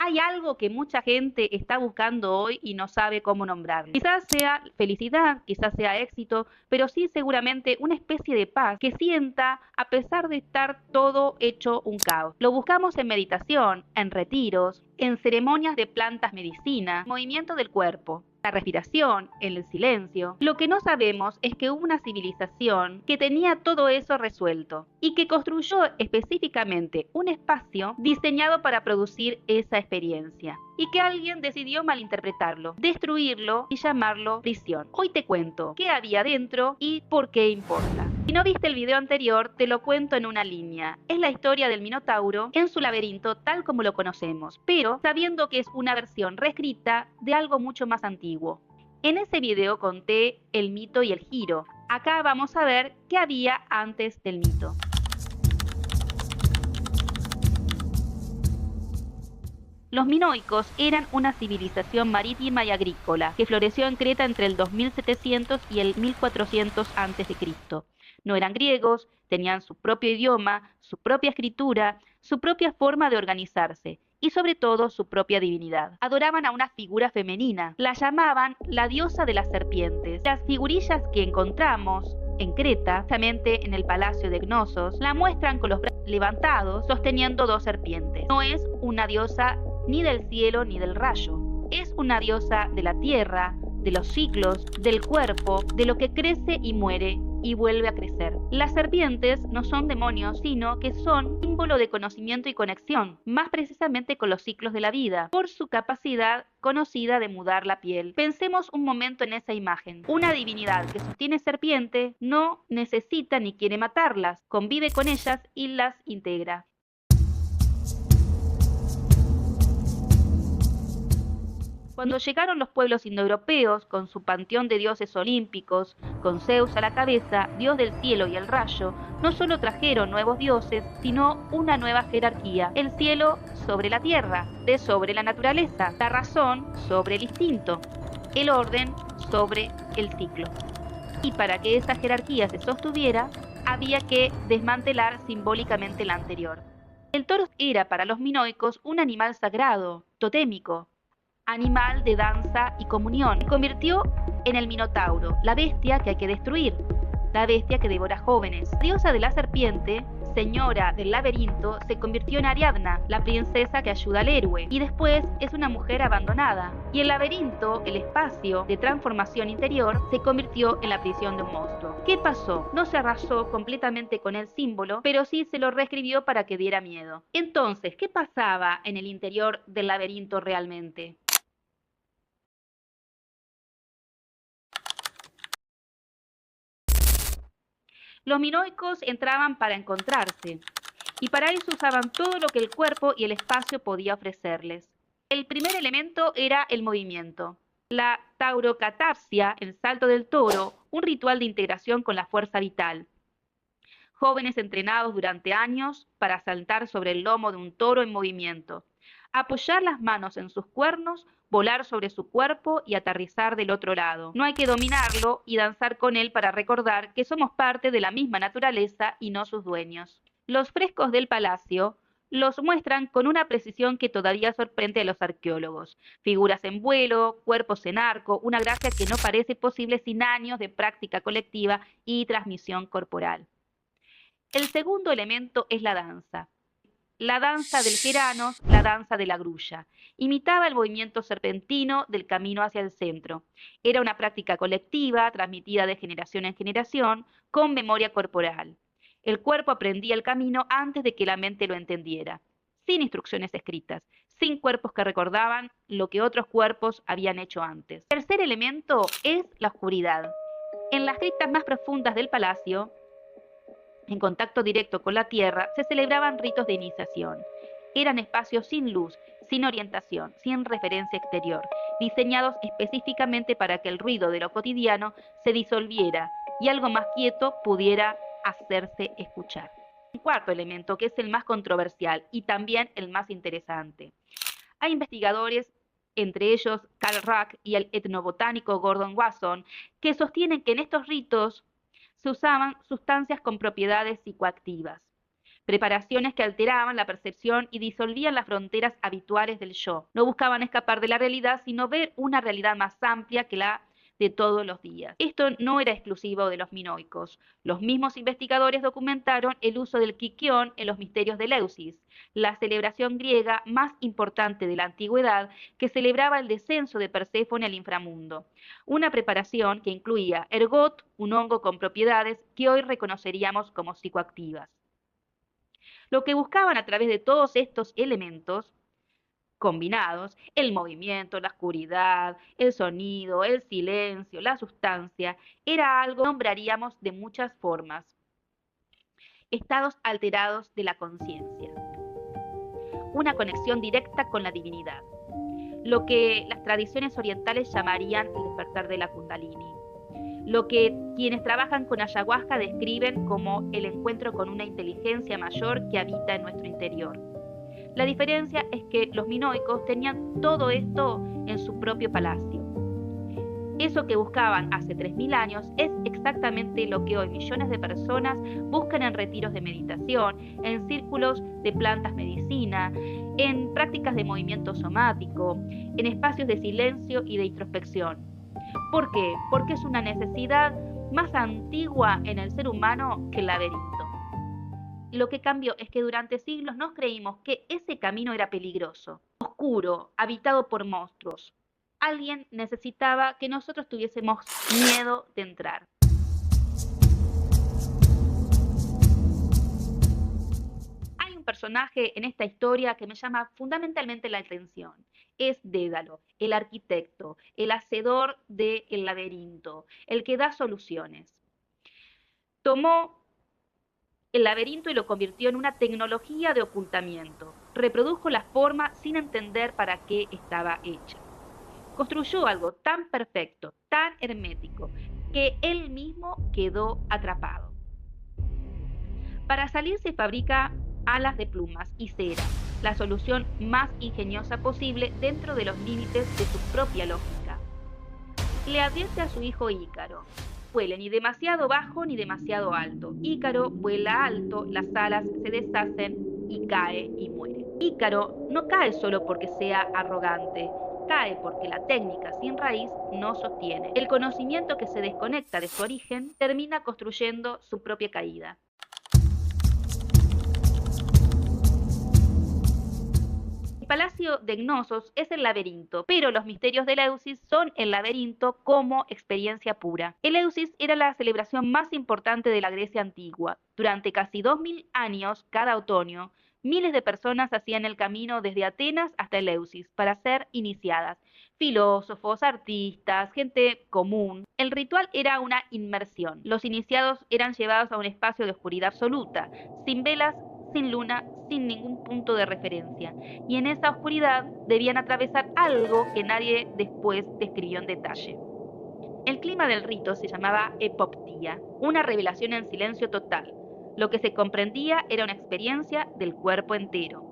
Hay algo que mucha gente está buscando hoy y no sabe cómo nombrarlo. Quizás sea felicidad, quizás sea éxito, pero sí seguramente una especie de paz que sienta a pesar de estar todo hecho un caos. Lo buscamos en meditación, en retiros, en ceremonias de plantas medicina, movimiento del cuerpo, la respiración, en el silencio. Lo que no sabemos es que hubo una civilización que tenía todo eso resuelto y que construyó específicamente un espacio diseñado para producir esa experiencia y que alguien decidió malinterpretarlo, destruirlo y llamarlo prisión. Hoy te cuento qué había dentro y por qué importa. Si no viste el video anterior, te lo cuento en una línea. Es la historia del Minotauro en su laberinto tal como lo conocemos, pero sabiendo que es una versión reescrita de algo mucho más antiguo. En ese video conté el mito y el giro. Acá vamos a ver qué había antes del mito. Los minoicos eran una civilización marítima y agrícola que floreció en Creta entre el 2700 y el 1400 a.C. No eran griegos, tenían su propio idioma, su propia escritura, su propia forma de organizarse y sobre todo su propia divinidad. Adoraban a una figura femenina, la llamaban la diosa de las serpientes. Las figurillas que encontramos en Creta, justamente en el palacio de Cnosos, la muestran con los brazos levantados sosteniendo dos serpientes. No es una diosa ni del cielo ni del rayo, es una diosa de la tierra, de los ciclos, del cuerpo, de lo que crece y muere y vuelve a crecer. Las serpientes no son demonios, sino que son símbolo de conocimiento y conexión, más precisamente con los ciclos de la vida, por su capacidad conocida de mudar la piel. Pensemos un momento en esa imagen. Una divinidad que sostiene serpiente no necesita ni quiere matarlas, convive con ellas y las integra. Cuando llegaron los pueblos indoeuropeos con su panteón de dioses olímpicos, con Zeus a la cabeza, dios del cielo y el rayo, no solo trajeron nuevos dioses, sino una nueva jerarquía. El cielo sobre la tierra, de sobre la naturaleza, la razón sobre el instinto, el orden sobre el ciclo. Y para que esa jerarquía se sostuviera, había que desmantelar simbólicamente la anterior. El toro era para los minoicos un animal sagrado, totémico, animal de danza y comunión. Se convirtió en el Minotauro, la bestia que hay que destruir, la bestia que devora jóvenes. La diosa de la serpiente, señora del laberinto, se convirtió en Ariadna, la princesa que ayuda al héroe, y después es una mujer abandonada. Y el laberinto, el espacio de transformación interior, se convirtió en la prisión de un monstruo. ¿Qué pasó? No se arrasó completamente con el símbolo, pero sí se lo reescribió para que diera miedo. Entonces, ¿qué pasaba en el interior del laberinto realmente? Los minoicos entraban para encontrarse, y para eso usaban todo lo que el cuerpo y el espacio podía ofrecerles. El primer elemento era el movimiento. La taurocatapsia, el salto del toro, un ritual de integración con la fuerza vital. Jóvenes entrenados durante años para saltar sobre el lomo de un toro en movimiento. Apoyar las manos en sus cuernos, volar sobre su cuerpo y aterrizar del otro lado. No hay que dominarlo y danzar con él para recordar que somos parte de la misma naturaleza y no sus dueños. Los frescos del palacio los muestran con una precisión que todavía sorprende a los arqueólogos. Figuras en vuelo, cuerpos en arco, una gracia que no parece posible sin años de práctica colectiva y transmisión corporal. El segundo elemento es la danza. La danza del Geranos, la danza de la grulla. Imitaba el movimiento serpentino del camino hacia el centro. Era una práctica colectiva, transmitida de generación en generación, con memoria corporal. El cuerpo aprendía el camino antes de que la mente lo entendiera, sin instrucciones escritas, sin cuerpos que recordaban lo que otros cuerpos habían hecho antes. El tercer elemento es la oscuridad. En las criptas más profundas del palacio, en contacto directo con la tierra, se celebraban ritos de iniciación. Eran espacios sin luz, sin orientación, sin referencia exterior, diseñados específicamente para que el ruido de lo cotidiano se disolviera y algo más quieto pudiera hacerse escuchar. Un cuarto elemento, que es el más controversial y también el más interesante. Hay investigadores, entre ellos Carl Ruck y el etnobotánico Gordon Wasson, que sostienen que en estos ritos se usaban sustancias con propiedades psicoactivas. preparaciones que alteraban la percepción y disolvían las fronteras habituales del yo. No buscaban escapar de la realidad, sino ver una realidad más amplia que la de todos los días. Esto no era exclusivo de los minoicos. Los mismos investigadores documentaron el uso del quiquión en los misterios de Eleusis, la celebración griega más importante de la antigüedad que celebraba el descenso de Perséfone al inframundo. Una preparación que incluía ergot, un hongo con propiedades que hoy reconoceríamos como psicoactivas. Lo que buscaban a través de todos estos elementos combinados, el movimiento, la oscuridad, el sonido, el silencio, la sustancia, era algo que nombraríamos de muchas formas. Estados alterados de la conciencia. Una conexión directa con la divinidad. Lo que las tradiciones orientales llamarían el despertar de la Kundalini. Lo que quienes trabajan con ayahuasca describen como el encuentro con una inteligencia mayor que habita en nuestro interior. La diferencia es que los minoicos tenían todo esto en su propio palacio. Eso que buscaban hace 3000 años es exactamente lo que hoy millones de personas buscan en retiros de meditación, en círculos de plantas medicina, en prácticas de movimiento somático, en espacios de silencio y de introspección. ¿Por qué? Porque es una necesidad más antigua en el ser humano que el laberinto. Lo que cambió es que durante siglos nos creímos que ese camino era peligroso, oscuro, habitado por monstruos. Alguien necesitaba que nosotros tuviésemos miedo de entrar. Hay un personaje en esta historia que me llama fundamentalmente la atención. Es Dédalo, el arquitecto, el hacedor del laberinto, el que da soluciones. Tomó el laberinto y lo convirtió en una tecnología de ocultamiento. Reprodujo la forma sin entender para qué estaba hecha. Construyó algo tan perfecto, tan hermético, que él mismo quedó atrapado. Para salir se fabrica alas de plumas y cera, la solución más ingeniosa posible dentro de los límites de su propia lógica. Le advierte a su hijo Ícaro: vuele ni demasiado bajo ni demasiado alto. Ícaro vuela alto, las alas se deshacen y cae y muere. Ícaro no cae solo porque sea arrogante, cae porque la técnica sin raíz no sostiene. El conocimiento que se desconecta de su origen termina construyendo su propia caída. El palacio de Gnosos es el laberinto, pero los misterios de Eleusis son el laberinto como experiencia pura. Eleusis era la celebración más importante de la Grecia antigua. Durante casi 2000 años, cada otoño, miles de personas hacían el camino desde Atenas hasta Eleusis para ser iniciadas. Filósofos, artistas, gente común. El ritual era una inmersión. Los iniciados eran llevados a un espacio de oscuridad absoluta, sin velas, sin luna, sin ningún punto de referencia. Y en esa oscuridad debían atravesar algo que nadie después describió en detalle. El clima del rito se llamaba epoptía, una revelación en silencio total. Lo que se comprendía era una experiencia del cuerpo entero.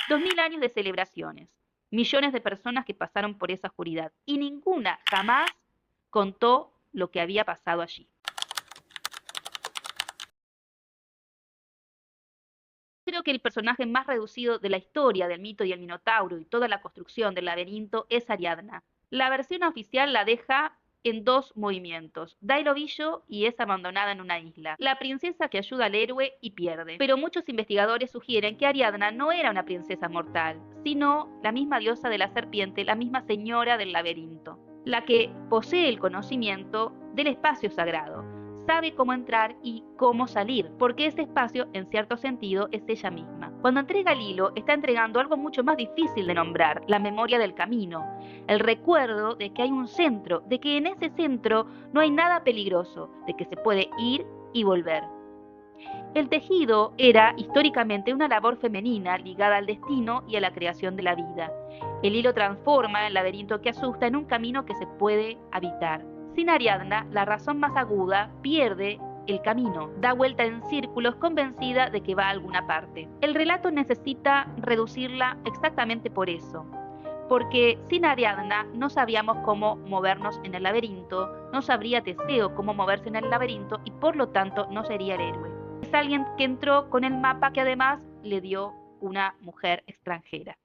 2000 años de celebraciones, millones de personas que pasaron por esa oscuridad, y ninguna jamás contó lo que había pasado allí. Creo que el personaje más reducido de la historia del mito y el Minotauro y toda la construcción del laberinto es Ariadna. La versión oficial la deja en 2 movimientos: da el ovillo y es abandonada en una isla. La princesa que ayuda al héroe y pierde. Pero muchos investigadores sugieren que Ariadna no era una princesa mortal, sino la misma diosa de la serpiente, la misma señora del laberinto, la que posee el conocimiento del espacio sagrado. Sabe cómo entrar y cómo salir, porque ese espacio, en cierto sentido, es ella misma. Cuando entrega el hilo, está entregando algo mucho más difícil de nombrar: la memoria del camino, el recuerdo de que hay un centro, de que en ese centro no hay nada peligroso, de que se puede ir y volver. El tejido era históricamente una labor femenina ligada al destino y a la creación de la vida. El hilo transforma el laberinto que asusta en un camino que se puede habitar. Sin Ariadna, la razón más aguda pierde el camino, da vuelta en círculos convencida de que va a alguna parte. El relato necesita reducirla exactamente por eso, porque sin Ariadna no sabíamos cómo movernos en el laberinto, no sabría Teseo cómo moverse en el laberinto y por lo tanto no sería el héroe. es alguien que entró con el mapa que además le dio una mujer extranjera.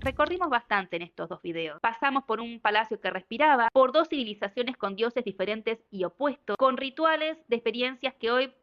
Recorrimos bastante en estos 2 videos. Pasamos por un palacio que respiraba, por 2 civilizaciones con dioses diferentes y opuestos, con rituales de experiencias que hoy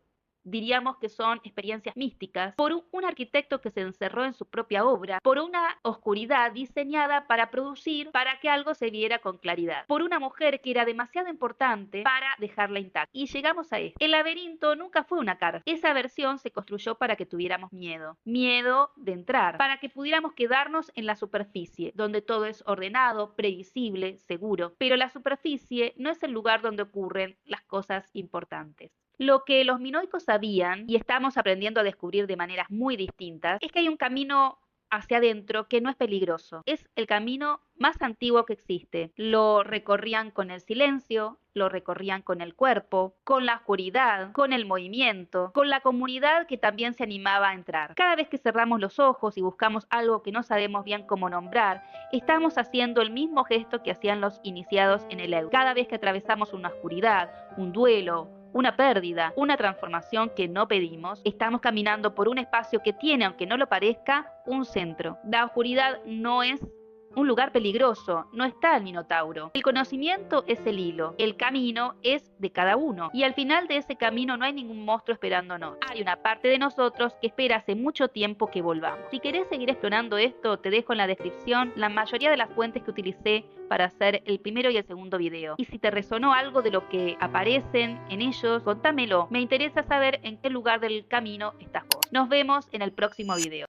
diríamos que son experiencias místicas, por un arquitecto que se encerró en su propia obra, por una oscuridad diseñada para producir para que algo se viera con claridad, por una mujer que era demasiado importante para dejarla intacta. Y llegamos a esto. El laberinto nunca fue una cárcel. Esa versión se construyó para que tuviéramos miedo de entrar, para que pudiéramos quedarnos en la superficie, donde todo es ordenado, previsible, seguro. Pero la superficie no es el lugar donde ocurren las cosas importantes. Lo que los minoicos sabían, y estamos aprendiendo a descubrir de maneras muy distintas, es que hay un camino hacia adentro que no es peligroso. Es el camino más antiguo que existe. Lo recorrían con el silencio, lo recorrían con el cuerpo, con la oscuridad, con el movimiento, con la comunidad que también se animaba a entrar. Cada vez que cerramos los ojos y buscamos algo que no sabemos bien cómo nombrar, estamos haciendo el mismo gesto que hacían los iniciados en el Edo. Cada vez que atravesamos una oscuridad, un duelo, una pérdida, una transformación que no pedimos, estamos caminando por un espacio que tiene, aunque no lo parezca, un centro. La oscuridad no es un lugar peligroso, no está el Minotauro. El conocimiento es el hilo, el camino es de cada uno, y al final de ese camino no hay ningún monstruo esperándonos. Hay una parte de nosotros que espera hace mucho tiempo que volvamos. Si querés seguir explorando esto, te dejo en la descripción la mayoría de las fuentes que utilicé para hacer el primero y el segundo video. Y si te resonó algo de lo que aparecen en ellos, contámelo. Me interesa saber en qué lugar del camino estás vos. Nos vemos en el próximo video.